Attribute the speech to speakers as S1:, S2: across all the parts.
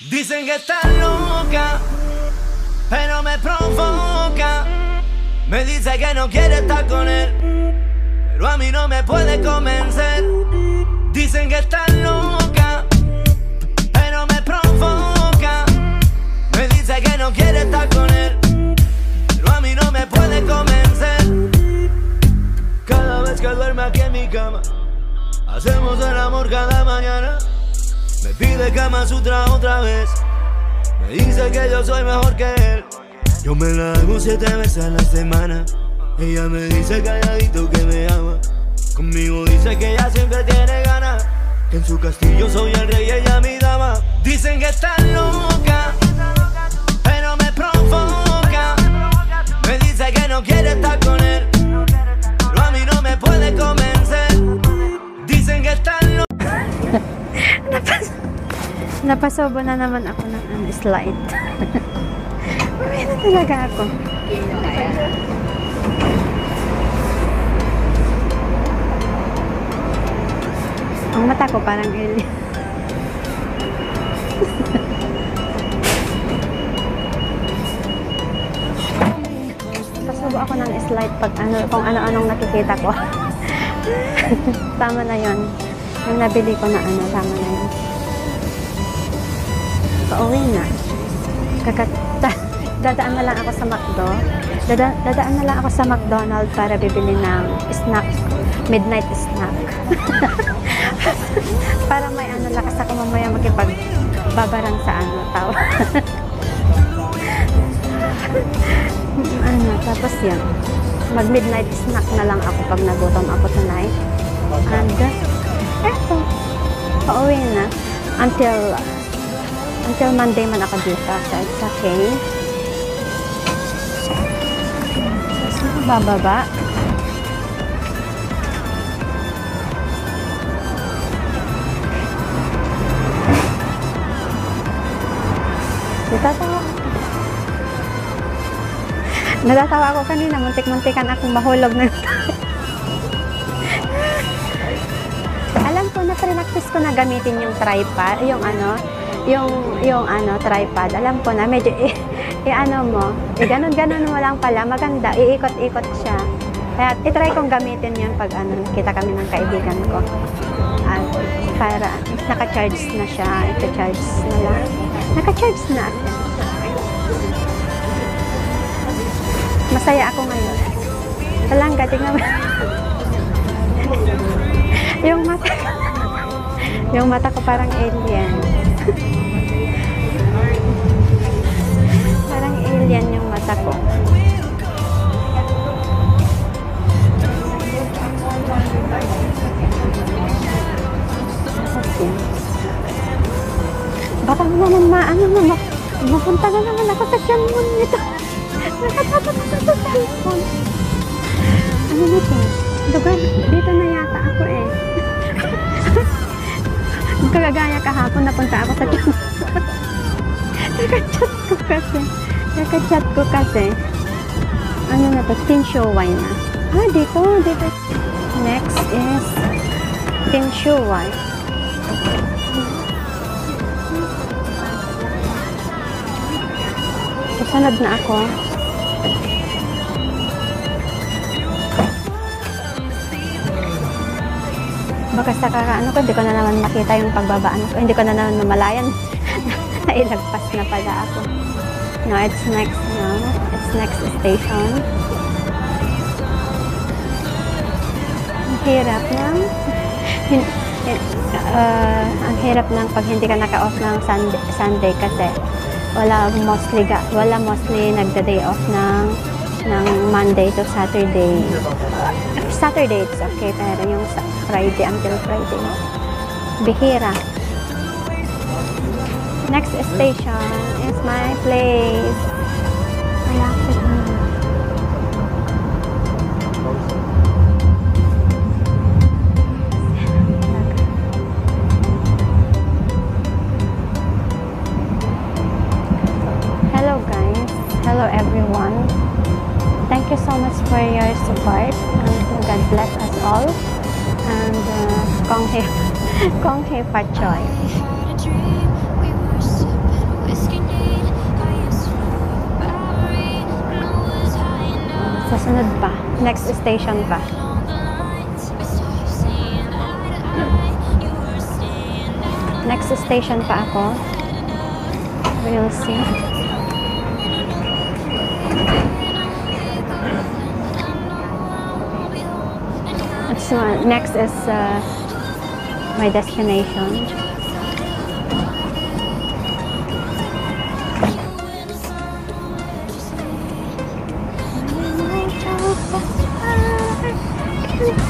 S1: Dicen que estás loca, pero me provoca. Me dice que no quiere estar con él, pero a mí no me puede convencer. Dicen que estás loca, pero me provoca. Me dice que no quiere estar con él, pero a mí no me puede convencer. Cada vez que duerme aquí en mi cama, hacemos el amor cada mañana. Me pide Kama Sutra otra vez, me dice que yo soy mejor que él. Yo me la hago 7 veces a la semana. Ella me dice calladito que me ama. Conmigo dice que ella siempre tiene ganas, que en su castillo soy el rey y ella mi dama. Dicen que estás loca, pero me provoca. Me dice que no quiere estar con él, pero a mí no me puede convencer. Dicen que estás loca.
S2: Napasobo na naman ako ng slide. Uwi na talaga ako. Ang mata ko parang alien. Napasubo ako ng slide pag kung ano-anong nakikita ko. Tama na yon. Yung nabili ko na tama na yun. Pauwi na. Dadaan na lang ako sa McDo. Dadaan na lang ako sa McDonald's para bibili ng snack. Midnight snack. Para may lakas ako mamaya makipagbabarang sa tao. Tapos yan. Mag-midnight snack na lang ako pag nagutom ako tonight. And, eto. Pauwi na. Until Monday man ako dito. So, it's okay. Saan ko bababa? Natatawa ako kanina. Muntik-muntikan akong mahulog na. Alam ko na practice ko na gamitin yung tripod. Yung tripod. Alam ko na. Medyo ganon-ganon mo lang pala. Maganda. Iikot-ikot siya. Kaya itry kong gamitin yun pag nakita kami ng kaibigan ko. At para naka-charge na siya. Ito-charge na lang. Naka-charge na. Masaya ako ngayon. Talangga, tingnan mo. Yung mata ko parang alien. Parang alien yung mata ko. Baka naman mapunta na naman ako sa tiyan mo nito. Nakatapat ako sa cellphone. Ano nito? Lugar, dito na yata ako eh. Kagagaya kahapon napunta ako sa tiyan. Naka-chat ko kasi. Ano na to? Tinshuway na. Dito. Next is Tinshuway. Sunod na ako. Baka sa kakaano ko, hindi ko na naman makita yung pagbabaan ko. Hindi ko na naman mamalayan. Nailagpas na pala ako. No, it's next now. It's next station. Ang hirap lang. Ang hirap lang pag hindi ka naka-off ng Sunday kasi wala mostly nagda-day off ng Monday to Saturday. Saturday it's okay, pero yung Friday until Friday bihira. Next station is my place. Malapit na. Hello guys, hello everyone. Thank you so much for your support and God bless us all. And Kong Hei Pachoy. Sasunod pa. Next station pa. Next station pa ako. We'll see. So, next is my destination.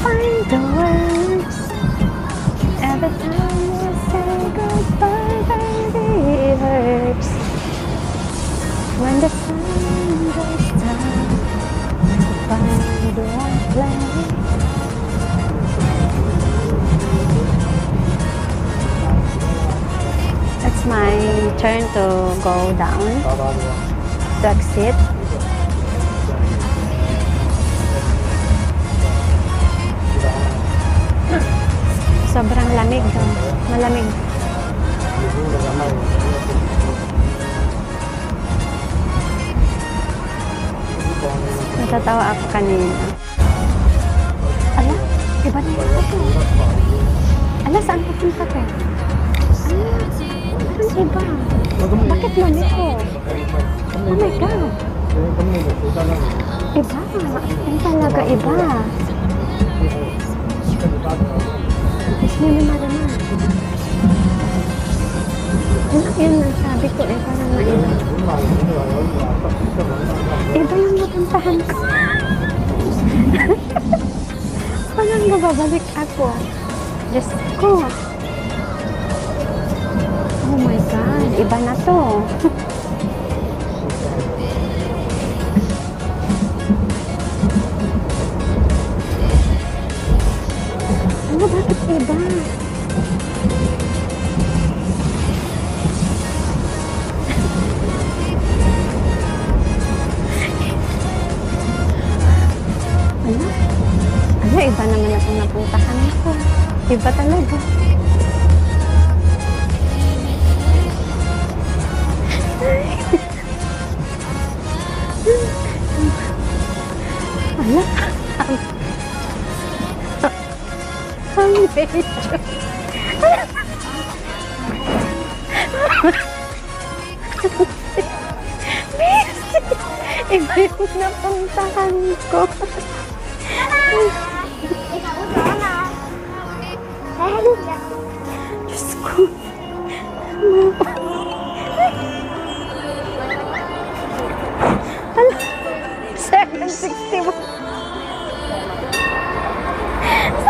S2: Find the words every time you say goodbye, baby, it hurts. When the sun goes down, find the one place. It's my turn to go down, to exit. Sobrang lamig daw. Malamig. Natatawa ako kanina. Ala, iba na yun ito. Ala, saan papunta ka? Ala, parang iba. Bakit lamig ko? Oh my God. Iba. Ang talaga iba. Gusto niyo naman. Yun ang sabi ko eh, parang naiba. Iba yung napuntahan ko. Parang nababalik ako. Diyos ko. Oh my God, iba na to. Ano, bakit iba? Ano, iba naman akong napuntahan ko. Iba talaga. Ano? Ang medyo. Iba yung napuntahan ko. Diyos ko. Ano? 761.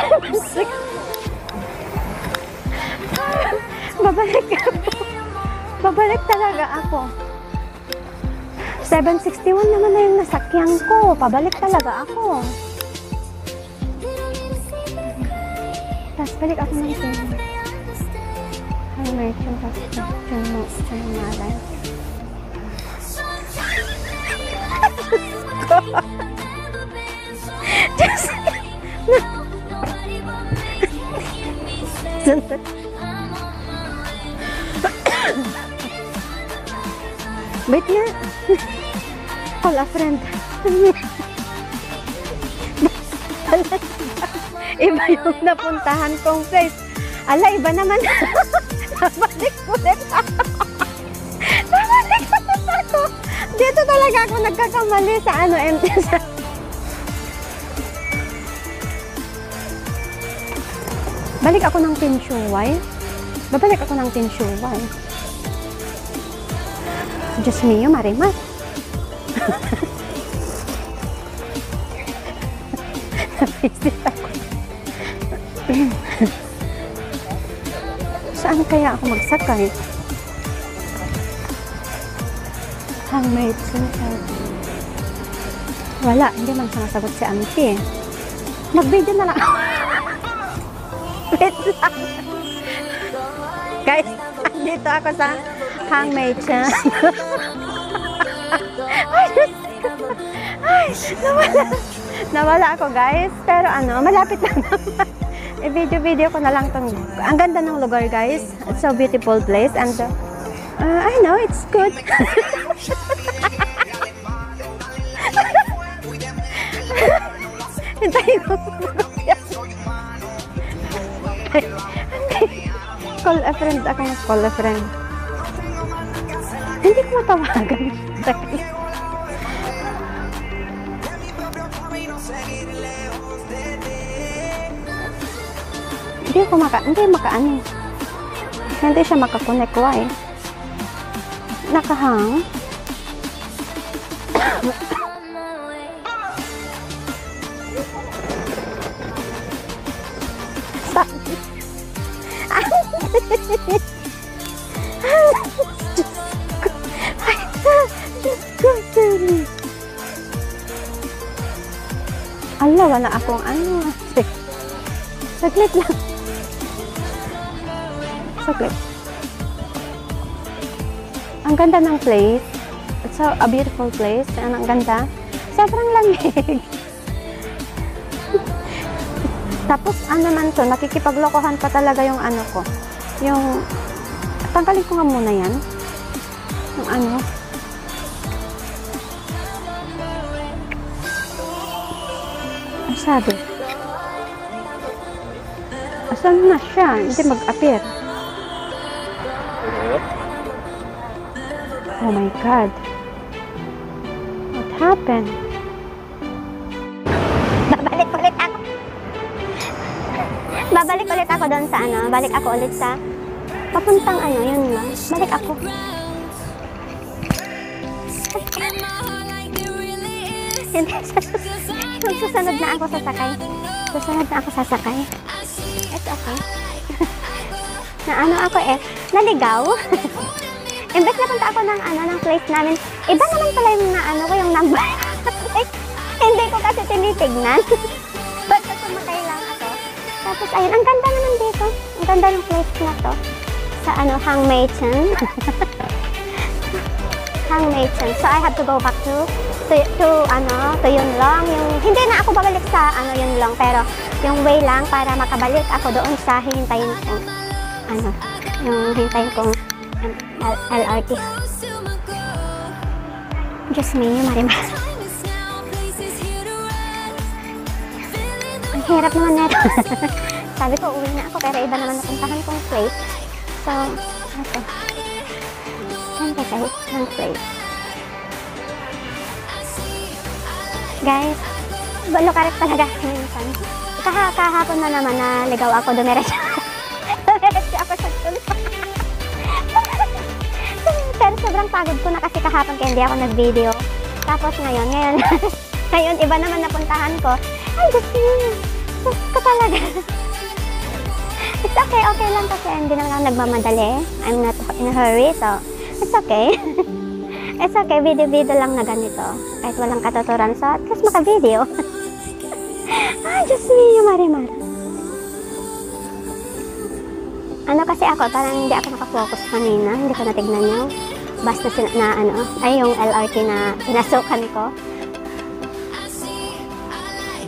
S2: 760. Babalik ako. Babalik talaga ako. 761 naman na yung nasakyan ko. Pabalik talaga ako. Tapos balik ako ng train. Ay, may train malay. Diyos ko. Wait nga. Call a friend. Iba yung napuntahan kong place. Ala, iba naman. Nabalik ulit ako. Nabalik ulit ako. Dito talaga ako nagkakamali sa MTS. Balik ako ng Tinshuway. Babalik ako ng Tinshuway. Diyos mio, Marimat. Napisit ako. Saan kaya ako magsakay? Handmade. Wala, hindi man sumasagot si Auntie. Mag-video na lang. Wait lang. Guys, dito ako sa Hangmei Chan. Ay, nawala ako guys. Pero ano, malapit lang naman. I-video ko na lang tong. Ang ganda ng lugar guys. It's so beautiful place and I know it's good. Hintayin mo. Call a friend. Ako mag-call a friend. Hindi ko matawagan. Hindi makaano. Hindi siya makakonect. Why? Nakahang. Allah, wala akong ano. Saglit lang. Saglit. Ang ganda ng place. It's a beautiful place. Ang ganda. Sobrang lamig. Tapos, ano naman to, nakikipaglokohan pa talaga yung ano ko. Yung, tanggalin ko nga muna yan. Yung ano. Ang sabi. Asan na siya? Hindi mag-appear. Oh my God. What happened? Babalik ulit ako doon sa ano. Balik ako ulit sa papuntang ano, yun lang. Balik ako. Susunod na ako sasakay. Susunod na ako sasakay. It's okay. Na ano ako naligaw. Imbes na punta ako ng ano, ng place namin. Iba naman pala yung na ano ko, yung number. Hindi ko kasi tinitignan. Ba't sumakay lang ako? Tapos ayun, ang ganda naman dito. Ang ganda ng place na to. Sa ano, Hangmeichen. Hangmeichen. So I have to go back to Yunlong. Yung, hindi na ako babalik sa ano, Yunlong, pero yung way lang para makabalik ako doon sa hihintayin kong ano, yung hintayin kong LRT. Just me, Marimar. Ang hirap naman neto. Sabi ko, uwi na ako, pero iba naman napuntahan kong place. So, ito. Saan ba kayo? Ang place. Guys, lukarik talaga minsan. Kahapon na naman na ligaw ako, dumiretso. Dumiretso ako sa tulis. Pero sobrang pagod ko na kasi kahapon kaya hindi ako nag-video. Tapos ngayon, iba naman napuntahan ko. Ay, gusto ko talaga. It's okay, okay lang kasi hindi naman ako nagmamadali. I'm not in a hurry, so it's okay. It's okay, video-video lang na ganito. Kahit walang katuturan, so at least maka-video. Ay, Diyos me, Marimar. Ano kasi ako, parang hindi ako nakafocus kanina. Hindi ko natignan yung basta yung LRT na sinasukan ko.